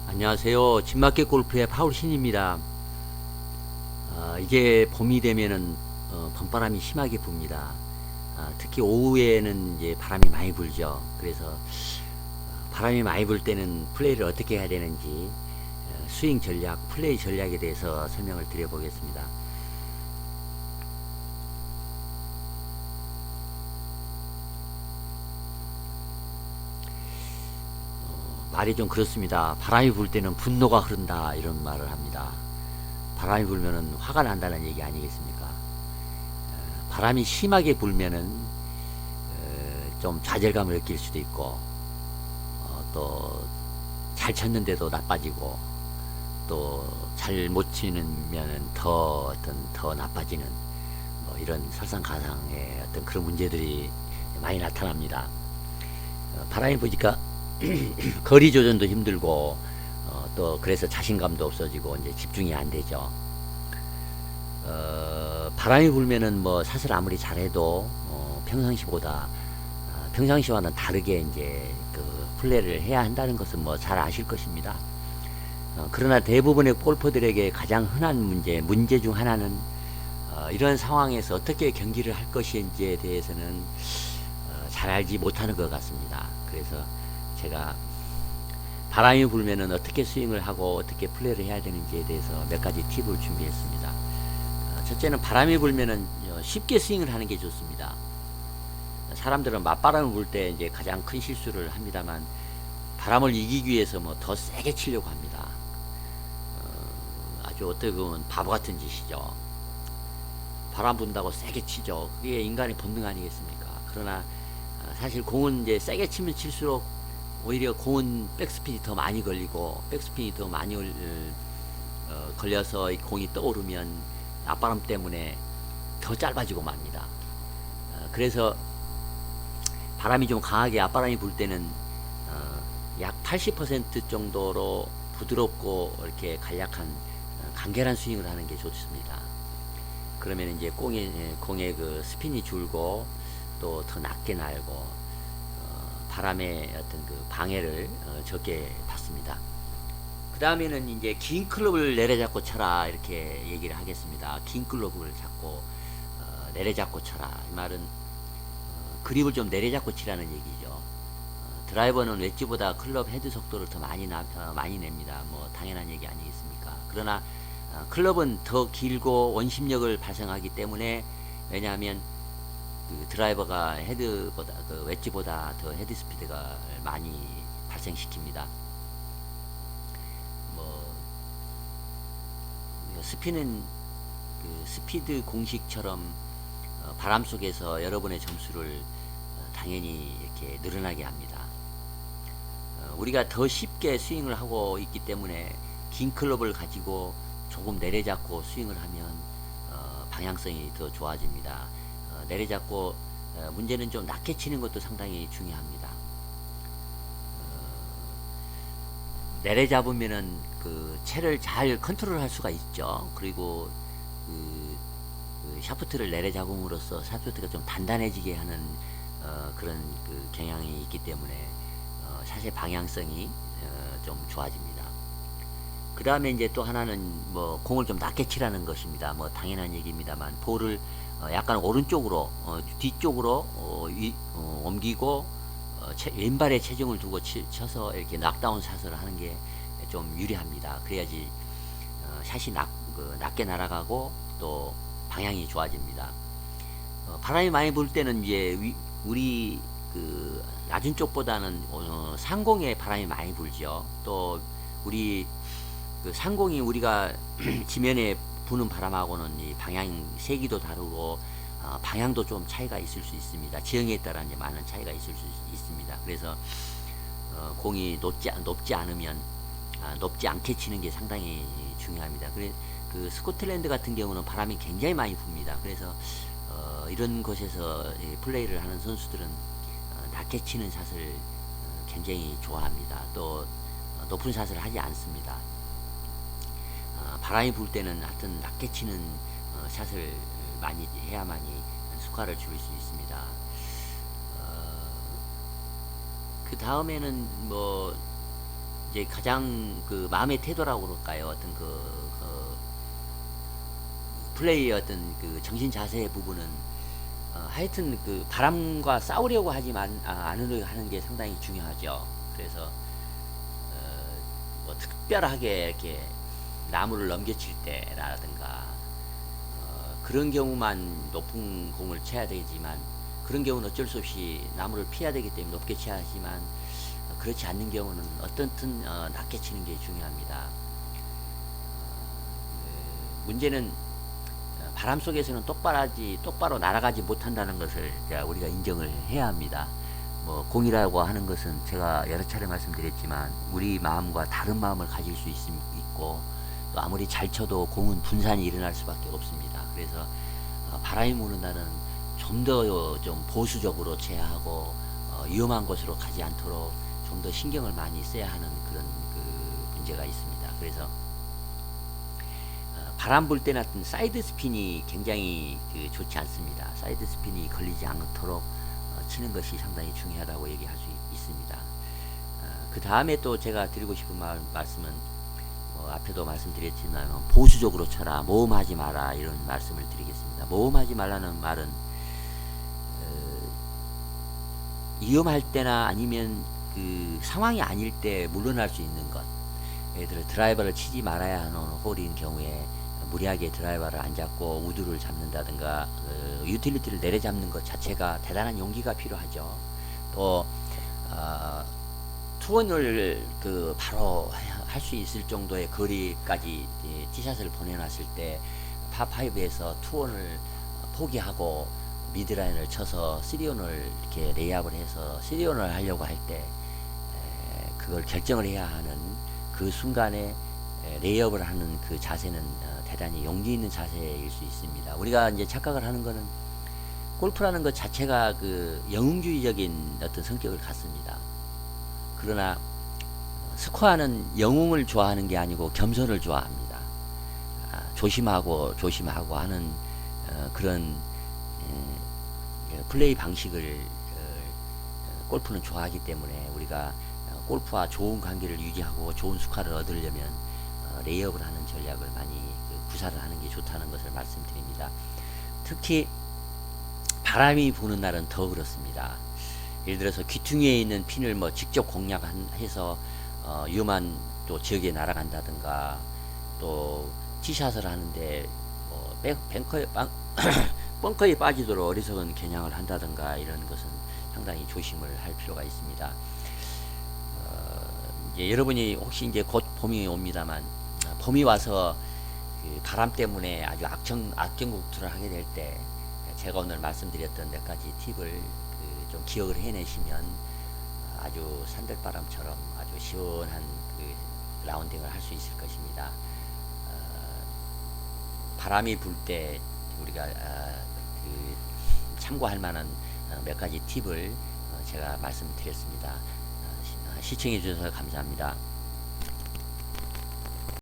안녕하세요. 진마켓 골프의 파울신입니다. 이제 봄이 되면은 봄바람이 심하게 붑니다. 특히 오후에는 이제 바람이 많이 불죠. 그래서 바람이 많이 불 때는 플레이를 어떻게 해야 되는지 스윙 전략, 플레이 전략에 대해서 설명을 드려보겠습니다. 말이 좀 그렇습니다. 바람이 불 때는 분노가 흐른다 이런 말을 합니다. 바람이 불면은 화가 난다는 얘기 아니겠습니까? 바람이 심하게 불면은 좀 좌절감을 느낄 수도 있고 또 잘 쳤는데도 나빠지고 또 잘 못 치면은 더 나빠지는 이런 설상가상의 어떤 그런 문제들이 많이 나타납니다. 바람이 부니까 거리 조절도 힘들고 또 그래서 자신감도 없어지고 이제 집중이 안 되죠. 바람이 불면은 뭐 사실 아무리 잘해도 평상시와는 다르게 이제 그 플레이를 해야 한다는 것은 뭐 잘 아실 것입니다. 그러나 대부분의 골퍼들에게 가장 흔한 문제 중 하나는 이런 상황에서 어떻게 경기를 할 것인지에 대해서는 잘 알지 못하는 것 같습니다. 그래서 제가 바람이 불면은 어떻게 스윙을 하고 어떻게 플레이를 해야 되는지에 대해서 몇 가지 팁을 준비했습니다. 첫째는 바람이 불면은 쉽게 스윙을 하는 게 좋습니다. 사람들은 맞바람을 불 때 이제 가장 큰 실수를 합니다만 바람을 이기기 위해서 뭐 더 세게 치려고 합니다. 아주 어떻게 보면 바보 같은 짓이죠. 바람 분다고 세게 치죠. 그게 인간의 본능 아니겠습니까? 그러나 사실 공은 이제 세게 치면 칠수록 오히려 공은 백스핀이 더 많이 걸리고 백스핀이 더 많이 걸려서 이 공이 떠오르면 앞바람 때문에 더 짧아지고 맙니다. 그래서 바람이 좀 강하게 앞바람이 불 때는 약 80% 정도로 부드럽고 이렇게 간략한 간결한 스윙을 하는 게 좋습니다. 그러면 이제 공의 그 스핀이 줄고 또 더 낮게 날고 바람의 어떤 그 방해를 적게 받습니다. 그 다음에는 이제 긴 클럽을 내려잡고 쳐라 이렇게 얘기를 하겠습니다. 긴 클럽을 잡고 내려잡고 쳐라. 이 말은 그립을 좀 내려잡고 치라는 얘기죠. 드라이버는 웨지보다 클럽 헤드 속도를 더 많이 냅니다. 뭐 당연한 얘기 아니겠습니까? 그러나 클럽은 더 길고 원심력을 발생하기 때문에, 왜냐하면 그 드라이버가 헤드보다 그 웨지보다 더 헤드 스피드가 많이 발생시킵니다. 뭐 스피는 그 스피드 공식처럼 바람 속에서 여러분의 점수를 당연히 이렇게 늘어나게 합니다. 우리가 더 쉽게 스윙을 하고 있기 때문에 긴 클럽을 가지고 조금 내려잡고 스윙을 하면 방향성이 더 좋아집니다. 내려잡고 문제는 좀 낮게 치는 것도 상당히 중요합니다. 내려잡으면은 그 채를 잘 컨트롤할 수가 있죠. 그리고 그 샤프트를 내려잡음으로써 샤프트가 좀 단단해지게 하는 그런 그 경향이 있기 때문에 샷의 방향성이 좀 좋아집니다. 그 다음에 이제 또 하나는 뭐 공을 좀 낮게 치라는 것입니다. 뭐 당연한 얘기입니다만 볼을 약간 오른쪽으로 뒤쪽으로 옮기고 왼발에 체중을 두고 쳐서 이렇게 낙다운 샷을 하는 게 좀 유리합니다. 그래야지 샷이 낮게 날아가고 또 방향이 좋아집니다. 바람이 많이 불 때는 이제 우리 그 낮은 쪽보다는 상공에 바람이 많이 불죠. 또 우리 그 상공이 우리가 지면에 부는 바람하고는 이 방향 세기도 다르고 방향도 좀 차이가 있을 수 있습니다. 지형에 따라 이제 많은 차이가 있을 수 있습니다. 그래서 공이 높지 않으면 높지 않게 치는 게 상당히 중요합니다. 그 스코틀랜드 같은 경우는 바람이 굉장히 많이 붑니다. 그래서 이런 곳에서 플레이를 하는 선수들은 낮게 치는 샷을 굉장히 좋아합니다. 또 높은 샷을 하지 않습니다. 바람이 불 때는 하여튼 낮게 치는 샷을 많이 해야만이 스코어를 줄 수 있습니다. 그 다음에는 뭐 이제 가장 그 마음의 태도라고 그럴까요? 어떤 플레이의 어떤 그 정신 자세의 부분은 하여튼 그 바람과 싸우려고 하지만 않으려고 하는 게 상당히 중요하죠. 그래서 뭐 특별하게 이렇게 나무를 넘겨칠 때라든가 그런 경우만 높은 공을 쳐야 되지만, 그런 경우는 어쩔 수 없이 나무를 피해야 되기 때문에 높게 쳐야 하지만, 그렇지 않는 경우는 어떻든 낮게 치는 게 중요합니다. 문제는 바람 속에서는 똑바로 날아가지 못한다는 것을 우리가 인정을 해야 합니다. 뭐 공이라고 하는 것은 제가 여러 차례 말씀드렸지만 우리 마음과 다른 마음을 가질 수 있고, 또 아무리 잘 쳐도 공은 분산이 일어날 수밖에 없습니다. 그래서 바람이 부는 날은 좀 더 좀 보수적으로 쳐야 하고 위험한 곳으로 가지 않도록 좀 더 신경을 많이 써야 하는 그런 그 문제가 있습니다. 그래서 바람 불 때나 사이드 스핀이 굉장히 좋지 않습니다. 사이드 스핀이 걸리지 않도록 치는 것이 상당히 중요하다고 얘기할 수 있습니다. 그 다음에 또 제가 드리고 싶은 말씀은 앞에도 말씀드렸지만 보수적으로 쳐라, 모험하지 마라, 이런 말씀을 드리겠습니다. 모험하지 말라는 말은 위험할 때나 아니면 그 상황이 아닐 때 물러날 수 있는 것, 예를 들어 드라이버를 치지 말아야 하는 홀인 경우에 무리하게 드라이버를 안 잡고 우드를 잡는다든가 유틸리티를 내려잡는 것 자체가 대단한 용기가 필요하죠. 또 투혼을 바로 할 수 있을 정도의 거리까지 티샷을 보내놨을 때 파5에서 투혼을 포기하고 미드라인을 쳐서 3온을 이렇게 레이업을 해서 3온을 하려고 할 때 그걸 결정을 해야 하는 그 순간에 레이업을 하는 그 자세는 대단히 용기 있는 자세일 수 있습니다. 우리가 이제 착각을 하는 거는 골프라는 것 자체가 그 영웅주의적인 어떤 성격을 갖습니다. 그러나 스코어는 영웅을 좋아하는 게 아니고 겸손을 좋아합니다. 조심하고 하는 그런 플레이 방식을 골프는 좋아하기 때문에 우리가 골프와 좋은 관계를 유지하고 좋은 스코어를 얻으려면 레이업을 하는 전략을 많이 구사를 하는 게 좋다는 것을 말씀드립니다. 특히 바람이 부는 날은 더 그렇습니다. 예를 들어서 귀퉁이에 있는 핀을 직접 공략해서 위험한 또 지역에 날아간다든가, 또 티샷을 하는데 벙커에 빠지도록 어리석은 겨냥을 한다든가, 이런 것은 상당히 조심을 할 필요가 있습니다. 이제 여러분이 혹시 이제 곧 봄이 옵니다만, 봄이 와서 그 바람 때문에 아주 악전국투를 하게 될 때 제가 오늘 말씀드렸던 몇 가지 팁을 좀 기억을 해내시면 아주 산들바람처럼 아주 시원한 그 라운딩을 할 수 있을 것입니다. 바람이 불 때 우리가 참고할 만한 몇 가지 팁을 제가 말씀드렸습니다. 시청해 주셔서 감사합니다.